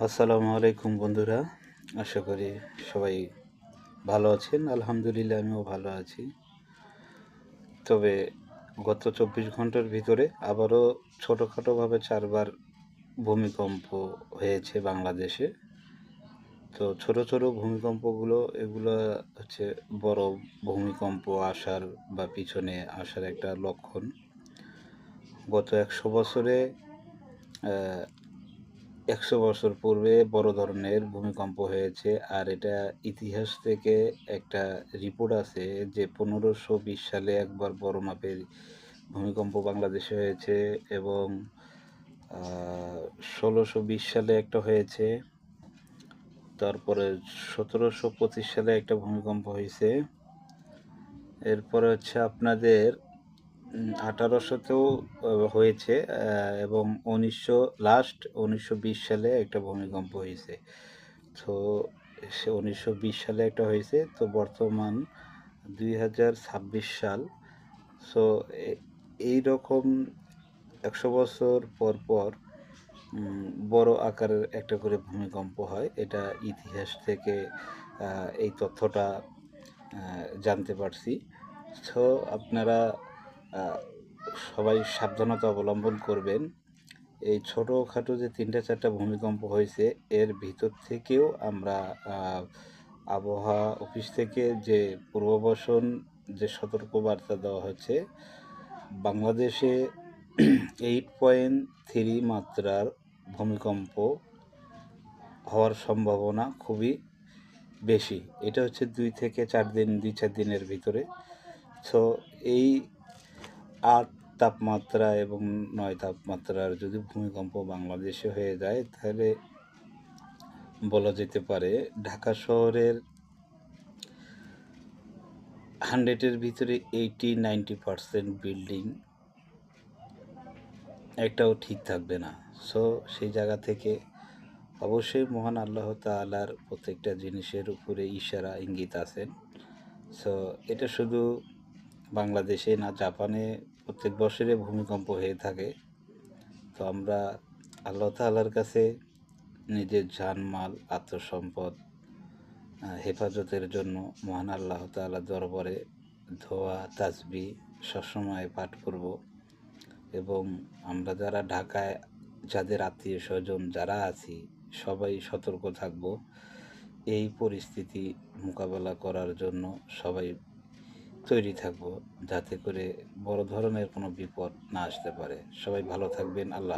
আসসালামু আলাইকুম বন্ধুরা, আশা করি সবাই ভালো আছেন। আলহামদুলিল্লাহ আমিও ভালো আছি। তবে গত ২৪ ঘন্টার ভিতরে আবারও ছোটোখাটোভাবে ৪ বার ভূমিকম্প হয়েছে বাংলাদেশে। তো ছোট ছোট ভূমিকম্পগুলো এগুলো হচ্ছে বড় ভূমিকম্প আসার বা পিছনে আসার একটা লক্ষণ। গত ১০০ বছরে ১০০ বছর পূর্বে বড় ধরনের ভূমিকম্প হয়েছে, আর এটা ইতিহাস থেকে একটা রিপোর্ট আছে যে ১৫২০ সালে একবার বড় মাপের ভূমিকম্প বাংলাদেশে হয়েছে এবং ১৬২০ সালে একটা হয়েছে। তারপরে ১৭২৫ সালে একটা ভূমিকম্প হয়েছে। এরপরে হচ্ছে আপনাদের ১৮০০তেও হয়েছে এবং ১৯২০ সালে একটা ভূমিকম্প হয়েছে। তো ১৯২০ সালে একটা হয়েছে। তো বর্তমান ২০২৬ সাল। সো এইরকম ১০০ বছর পর পর বড় আকারের একটা করে ভূমিকম্প হয়। এটা ইতিহাস থেকে এই তথ্যটা জানতে পারছি। সো আপনারা সবাই সাবধানতা অবলম্বন করবেন। এই ছোটোখাটো যে ৩টা-৪টা ভূমিকম্প হয়েছে এর ভিতর থেকেও আমরা আবহাওয়া অফিস থেকে যে পূর্ববর্ষণ যে সতর্কবার্তা দেওয়া হচ্ছে, বাংলাদেশে 8.3 মাত্রার ভূমিকম্প হওয়ার সম্ভাবনা খুবই বেশি। এটা হচ্ছে 2-4 দিনের ভিতরে। সো এই ৮ তাপমাত্রা এবং ৯ তাপমাত্রার যদি ভূমিকম্প বাংলাদেশে হয়ে যায়, তাহলে বলা যেতে পারে ঢাকা শহরের 100-এর ভিতরে 80-90% বিল্ডিং একটাও ঠিক থাকবে না। সো সেই জায়গা থেকে অবশ্যই মহান আল্লাহ তাআলার প্রত্যেকটা জিনিসের উপরে ইশারা ইঙ্গিত আছেন। সো এটা শুধু বাংলাদেশে না, জাপানে প্রত্যেক বছরে ভূমিকম্প হয়ে থাকে। তো আমরা আল্লাহ তাআলার কাছে নিজের জানমাল আত্মসম্পদ হেফাজতের জন্য মহান আল্লাহ তাআলার দরবারে দোয়া তাসবিহ সবসময় পাঠ করব এবং আমরা যারা ঢাকায় যাদের আত্মীয় স্বজন যারা আছি সবাই সতর্ক থাকব। এই পরিস্থিতি মোকাবেলা করার জন্য সবাই তৈরি থাকব, যাতে করে বড় ধরনের কোনো বিপদ না আসতে পারে। সবাই ভালো থাকবেন। আল্লাহ।